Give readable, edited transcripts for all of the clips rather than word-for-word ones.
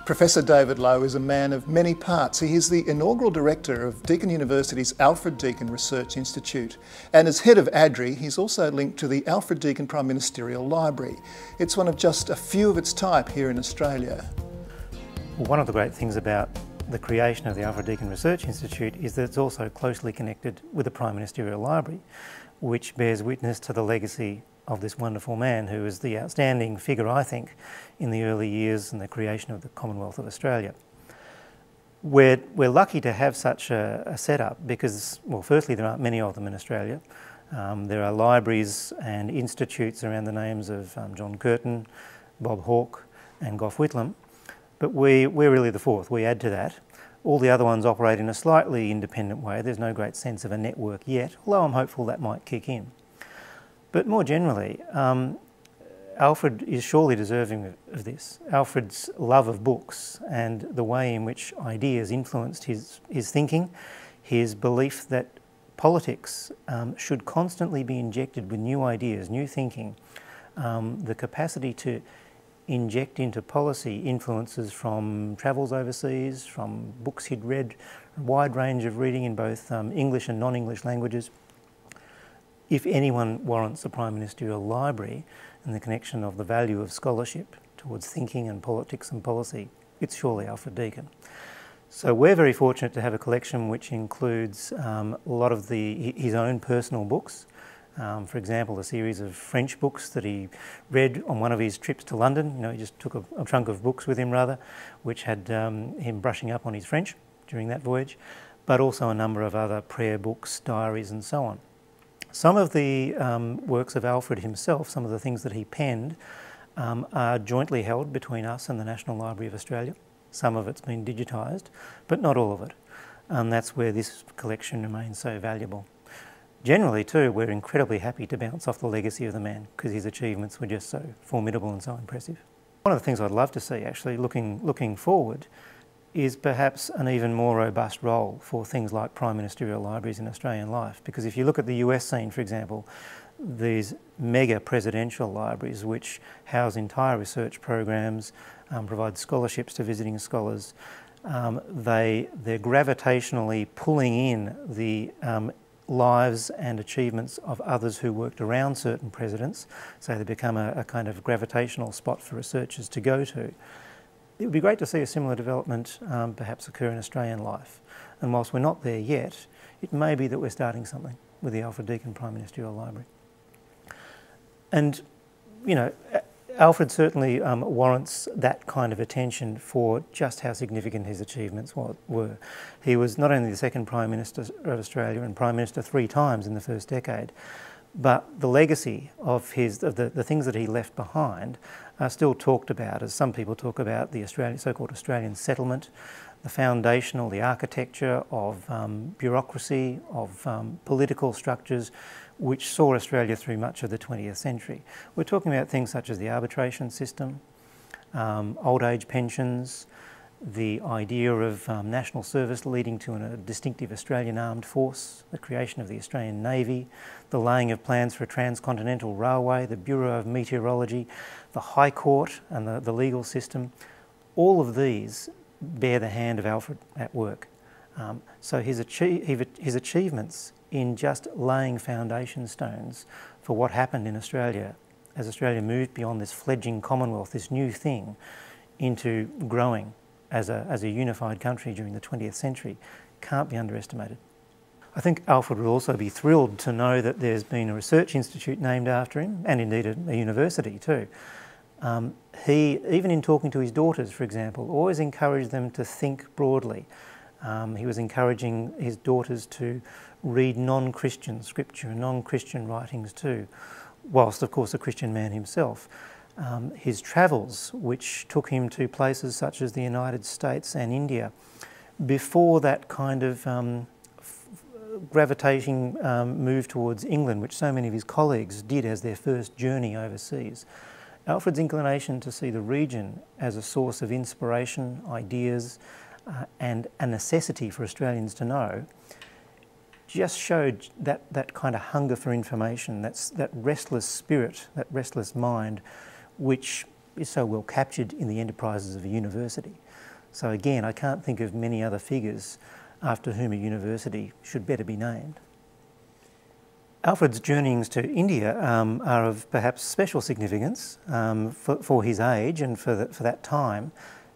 Professor David Lowe is a man of many parts. He is the inaugural director of Deakin University's Alfred Deakin Research Institute. And as head of ADRI, he's also linked to the Alfred Deakin Prime Ministerial Library. It's one of just a few of its type here in Australia. Well, one of the great things about the creation of the Alfred Deakin Research Institute is that it's also closely connected with the Prime Ministerial Library, which bears witness to the legacy of this wonderful man who was the outstanding figure, I think, in the early years in the creation of the Commonwealth of Australia. We're lucky to have such a setup because, well, firstly, there aren't many of them in Australia. There are libraries and institutes around the names of John Curtin, Bob Hawke and Gough Whitlam, but we're really the fourth. We add to that. All the other ones operate in a slightly independent way. There's no great sense of a network yet, although I'm hopeful that might kick in. But more generally, Alfred is surely deserving of this. Alfred's love of books and the way in which ideas influenced his thinking, his belief that politics should constantly be injected with new ideas, new thinking, the capacity to inject into policy influences from travels overseas, from books he'd read, a wide range of reading in both English and non-English languages. If anyone warrants a Prime Ministerial Library and the connection of the value of scholarship towards thinking and politics and policy, it's surely Alfred Deakin. So we're very fortunate to have a collection which includes a lot of his own personal books. For example, a series of French books that he read on one of his trips to London. You know, he just took a trunk of books with him, rather, which had him brushing up on his French during that voyage, but also a number of other prayer books, diaries and so on. Some of the works of Alfred himself, some of the things that he penned, are jointly held between us and the National Library of Australia. Some of it's been digitised, but not all of it. And that's where this collection remains so valuable. Generally too, we're incredibly happy to bounce off the legacy of the man because his achievements were just so formidable and so impressive. One of the things I'd love to see, actually, looking forward, is perhaps an even more robust role for things like Prime Ministerial Libraries in Australian life. Because if you look at the US scene, for example, these mega presidential libraries which house entire research programs, provide scholarships to visiting scholars, they're gravitationally pulling in the lives and achievements of others who worked around certain presidents, so they become a kind of gravitational spot for researchers to go to. It would be great to see a similar development perhaps occur in Australian life. And whilst we're not there yet, it may be that we're starting something with the Alfred Deakin Prime Ministerial Library. And, you know, Alfred certainly warrants that kind of attention for just how significant his achievements were. He was not only the second Prime Minister of Australia and Prime Minister 3 times in the first decade, but the legacy of the things that he left behind are still talked about, as some people talk about the so-called Australian settlement, the foundational, the architecture of bureaucracy, of political structures, which saw Australia through much of the 20th century. We're talking about things such as the arbitration system, old age pensions, the idea of national service leading to a distinctive Australian armed force, the creation of the Australian Navy, the laying of plans for a transcontinental railway, the Bureau of Meteorology, the High Court and the legal system. All of these bear the hand of Alfred at work. So his achievements in just laying foundation stones for what happened in Australia as Australia moved beyond this fledgling Commonwealth, this new thing, into growing as a unified country during the 20th century, can't be underestimated. I think Alfred will also be thrilled to know that there's been a research institute named after him, and indeed a university too. He, even in talking to his daughters, for example, always encouraged them to think broadly. He was encouraging his daughters to read non-Christian scripture and non-Christian writings too, whilst of course a Christian man himself. His travels, which took him to places such as the United States and India, before that kind of gravitating move towards England, which so many of his colleagues did as their first journey overseas. Alfred's inclination to see the region as a source of inspiration, ideas, and a necessity for Australians to know just showed that kind of hunger for information, that restless spirit, that restless mind, which is so well captured in the enterprises of a university. So again, I can't think of many other figures after whom a university should better be named. Alfred's journeyings to India are of perhaps special significance for his age and for that time.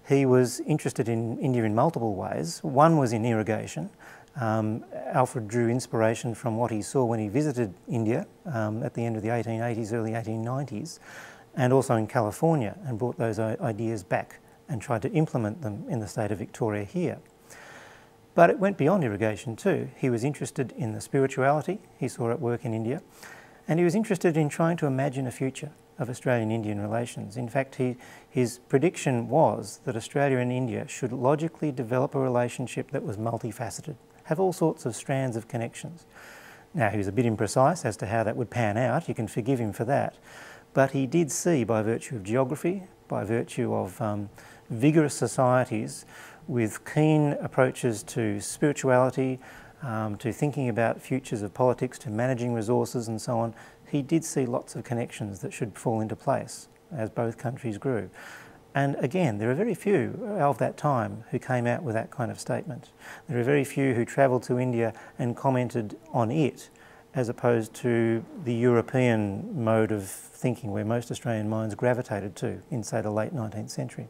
He was interested in India in multiple ways. One was in irrigation. Alfred drew inspiration from what he saw when he visited India at the end of the 1880s, early 1890s, and also in California, and brought those ideas back and tried to implement them in the state of Victoria here. But it went beyond irrigation too. He was interested in the spirituality he saw at work in India, and he was interested in trying to imagine a future of Australian-Indian relations. In fact, his prediction was that Australia and India should logically develop a relationship that was multifaceted, have all sorts of strands of connections. Now, he was a bit imprecise as to how that would pan out. You can forgive him for that. But he did see, by virtue of geography, by virtue of vigorous societies with keen approaches to spirituality, to thinking about futures of politics, to managing resources and so on, he did see lots of connections that should fall into place as both countries grew. And again, there are very few of that time who came out with that kind of statement. There are very few who travelled to India and commented on it, as opposed to the European mode of thinking where most Australian minds gravitated to in, say, the late 19th century.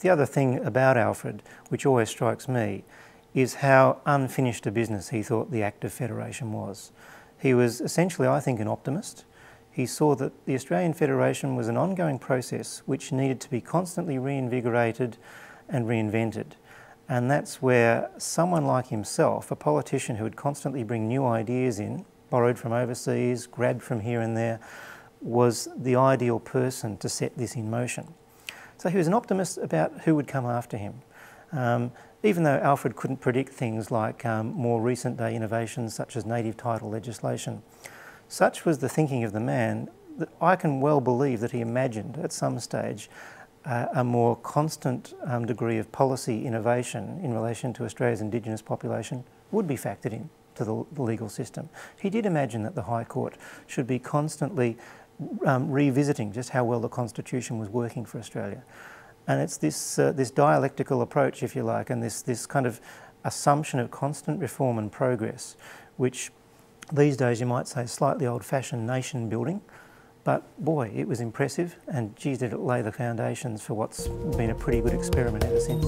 The other thing about Alfred, which always strikes me, is how unfinished a business he thought the Act of Federation was. He was essentially, I think, an optimist. He saw that the Australian Federation was an ongoing process which needed to be constantly reinvigorated and reinvented. And that's where someone like himself, a politician who would constantly bring new ideas in, borrowed from overseas, grabbed from here and there, was the ideal person to set this in motion. So he was an optimist about who would come after him. Even though Alfred couldn't predict things like more recent day innovations such as native title legislation, such was the thinking of the man that I can well believe that he imagined at some stage a more constant degree of policy innovation in relation to Australia's Indigenous population would be factored in to the legal system. He did imagine that the High Court should be constantly revisiting just how well the Constitution was working for Australia. And it's this dialectical approach, if you like, and this kind of assumption of constant reform and progress, which these days you might say slightly old-fashioned nation building, but boy, it was impressive, and geez, did it lay the foundations for what's been a pretty good experiment ever since.